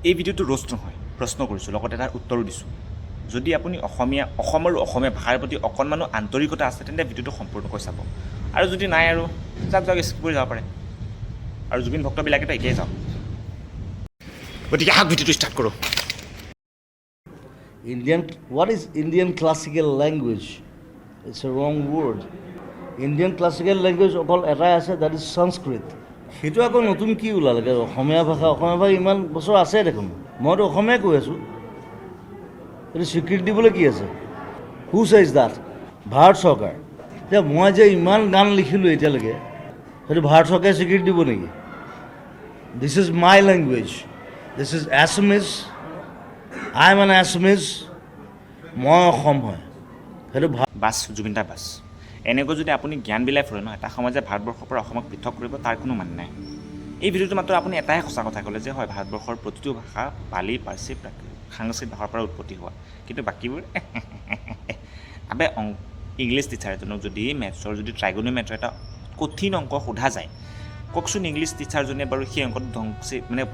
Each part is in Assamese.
এই ভিডিঅ'টো ৰোষ্ট নহয়, প্ৰশ্ন কৰিছোঁ, লগতে তাৰ উত্তৰো দিছোঁ। যদি আপুনি অসম আৰু অসমীয়া ভাষাৰ প্ৰতি অকণমানো আন্তৰিকতা আছে তেন্তে ভিডিঅ'টো সম্পূৰ্ণকৈ চাব, আৰু যদি নাই আৰু যাক স্কিপ কৰি যাব পাৰে। আৰু জুবিন ভক্তবিলাকেতো একেই যাওক। গতিকে আহক ভিডিঅ'টো ষ্টাৰ্ট কৰোঁ। What is Indian classical language? It's a wrong word. Indian classical language অকল এটাই আছে, that is Sanskrit. সেইটো আকৌ নতুন কি ওলালে? অসমীয়া ভাষা ইমান বছৰ আছে দেখোন। মইতো অসমীয়াই কৈ আছোঁ। এইটো স্বীকৃতি দিবলৈ কি আছে? হু চেজ দ্যাট? ভাৰত চৰকাৰ। এতিয়া মই যে ইমান গান লিখিলোঁ এতিয়ালৈকে, সেইটো ভাৰত চৰকাৰে স্বীকৃতি দিব নেকি? This is my language, this is Assamese, I am N Assamese, মই অসম হয়, সেইটো বাছ জুবিন দা বাছ। এনেকৈ যদি আপুনি জ্ঞান বিলাই ফুৰে ন, এটা সময় যে ভাৰতবৰ্ষৰ পৰা অসমক পৃথক কৰিব তাৰ কোনো মানে নাই। এই ভিডিঅ'টো মাত্ৰ আপুনি এটাই সঁচা কথা ক'লে যে হয় ভাৰতবৰ্ষৰ প্ৰতিটো ভাষা পালি, পাৰ্চী, সাংস্কৃতিক ভাষাৰ পৰা উৎপত্তি হোৱা, কিন্তু বাকীবোৰ আবে ইংলিছ টিচাৰ এজনক যদি মেথছৰ যদি ট্ৰাইগনোমেট্ৰি এটা কঠিন অংক সোধা যায়, কওকচোন ইংলিছ টিচাৰজনে বাৰু সেই অংকটো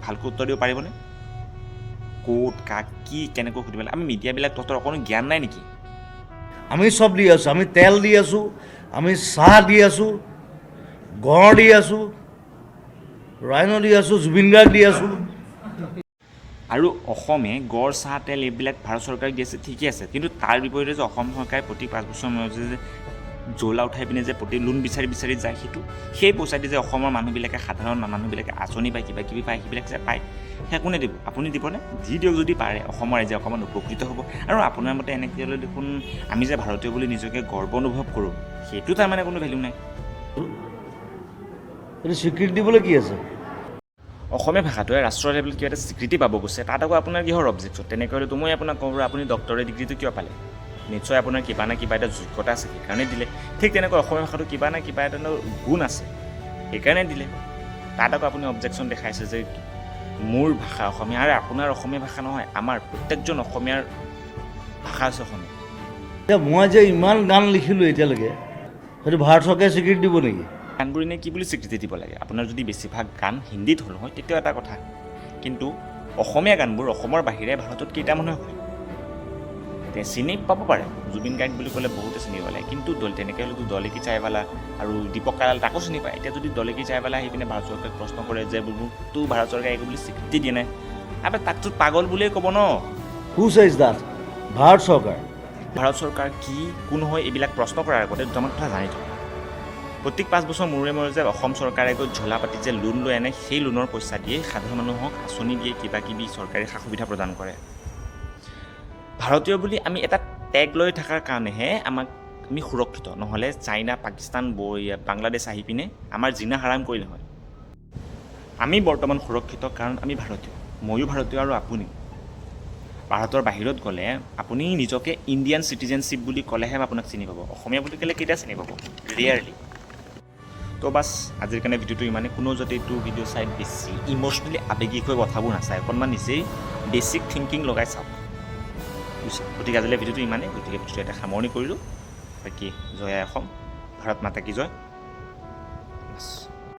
ভালকৈ উত্তৰ দিব পাৰিবনে? ক'ত কাক কি কেনেকৈ সুধিব লাগে? আমি মিডিয়াবিলাক তহঁতৰ অকণো জ্ঞান নাই নেকি? আমি চব দি আছোঁ, আমি তেল দি আছোঁ, আমি চাহ দি আছোঁ, গড় দি আছোঁ, ৰাইন দি আছোঁ, জুবিন গাৰ্গ দি আছোঁ। আৰু অসমে গড় চাহ তেল এইবিলাক ভাৰত চৰকাৰক দি আছে, ঠিকেই আছে, কিন্তু তাৰ বিপৰীতে যে অসম চৰকাৰে প্ৰতি 5 বছৰৰ মূৰত যে জোলা উঠাই পিনে যে প্ৰতি লোন বিচাৰি যায়, সেই পইচা দি যে অসমৰ মানুহবিলাকে সাধাৰণ মানুহবিলাকে আঁচনি পায়, কিবা কিবি পায়, সেইবিলাক যে পায়, সেয়া কোনে দিব? আপুনি দিবনে? দি দিয়ক যদি পাৰে, অসমৰ ৰাইজে অকণমান উপকৃত হ'ব। আৰু আপোনাৰ মতে এনেকৈ হ'লে দেখোন আমি যে ভাৰতীয় বুলি নিজকে গৰ্ব অনুভৱ কৰোঁ, সেইটো তাৰমানে কোনো ভেলু নাই। এইটো স্বীকৃতি দিবলৈ কি আছে? অসমীয়া ভাষাটোৱে ৰাষ্ট্ৰীয় লেভেলত কিবা এটা স্বীকৃতি পাব গৈছে, তাত আকৌ আপোনাৰ কিহৰ অবজেকশ্যন? তেনেকৈ হ'লেতো মই আপোনাক ক'ব পাৰোঁ আপুনি ডক্টৰেট ডিগ্ৰীটো কিয় পালে? নিশ্চয় আপোনাৰ কিবা না কিবা এটা যোগ্যতা আছে, সেইকাৰণে দিলে। ঠিক তেনেকৈ অসমীয়া ভাষাটো কিবা না কিবা এটা গুণ আছে, সেইকাৰণে দিলে। তাত আকৌ আপুনি অবজেকশ্যন দেখাইছে যে মোৰ ভাষা অসমীয়া, আৰু আপোনাৰ অসমীয়া ভাষা নহয়, আমাৰ প্ৰত্যেকজন অসমীয়াৰ ভাষা আছে অসমীয়া। এতিয়া মই যে ইমান গান লিখিলোঁ এতিয়ালৈকে, সেইটো ভাৰত চৰকাৰে স্বীকৃতি দিব নেকি? গানবোৰ এনে কি বুলি স্বীকৃতি দিব লাগে? আপোনাৰ যদি বেছিভাগ গান হিন্দীত হ'ল হয় তেতিয়াও এটা কথা, কিন্তু অসমীয়া গানবোৰ অসমৰ বাহিৰে ভাৰতত কেইটা মানুহে শুনে? এতিয়া চিনি পাব পাৰে, জুবিন গাৰ্গ বুলি ক'লে বহুতে চিনি পালে, কিন্তু তেনেকৈ হ'লেতো দলে কি চাইৱালা আৰু দীপক কাৰাল তাকো চিনি পায়। এতিয়া যদি দলে কি চাইৱালা আহি পিনে ভাৰত চৰকাৰক প্ৰশ্ন কৰে যে মোকতো ভাৰত চৰকাৰে একো বুলি স্বীকৃতি দিয়ে নাই, আবে তাকতো পাগল বুলিয়ে ক'ব ন। হু চেজ দ্যাট? ভাৰত চৰকাৰ। ভাৰত চৰকাৰ কি কোন হয় এইবিলাক প্ৰশ্ন কৰাৰ আগতে দুটামান কথা জানি থওক। প্ৰত্যেক 5 বছৰ মূৰে যে অসম চৰকাৰে গৈ ঝোলা পাতি যে লোন লৈ আনে, সেই লোনৰ পইচা দিয়ে সাধাৰণ মানুহক আঁচনি দিয়ে, কিবা কিবি চৰকাৰী সা সুবিধা প্ৰদান কৰে। ভাৰতীয় বুলি আমি এটা টেগ লৈ থকাৰ কাৰণেহে আমি সুৰক্ষিত, নহ'লে চাইনা, পাকিস্তান, বাংলাদেশ আহি পিনে আমাৰ জিনা হাৰাম কৰিলে হয়। আমি বৰ্তমান সুৰক্ষিত কাৰণ আমি ভাৰতীয়, ময়ো ভাৰতীয় আৰু আপুনি। ভাৰতৰ বাহিৰত গ'লে আপুনি নিজকে ইণ্ডিয়ান চিটিজেনশ্বিপ বুলি ক'লেহে আপোনাক চিনি পাব, অসমীয়া বুলি ক'লে কেতিয়া চিনি পাব? ৰেয়াৰলি। তো বাছ আজিৰ কাৰণে ভিডিঅ'টো ইমানেই। কোনো যদি এইটো ভিডিঅ' চাই বেছি ইম'চনেলি আৱেগিক হৈ কথাবোৰ নাচায়, অকণমান নিজেই বেছিক থিংকিং লগাই চাওক, বুজিছে? গতিকে আজিলৈ ভিডিঅ'টো ইমানেই। গতিকে ভিডিঅ'টো এটা সামৰণি কৰিলোঁ। বাকী জয় আই অসম, ভাৰত মাতা কি জয়।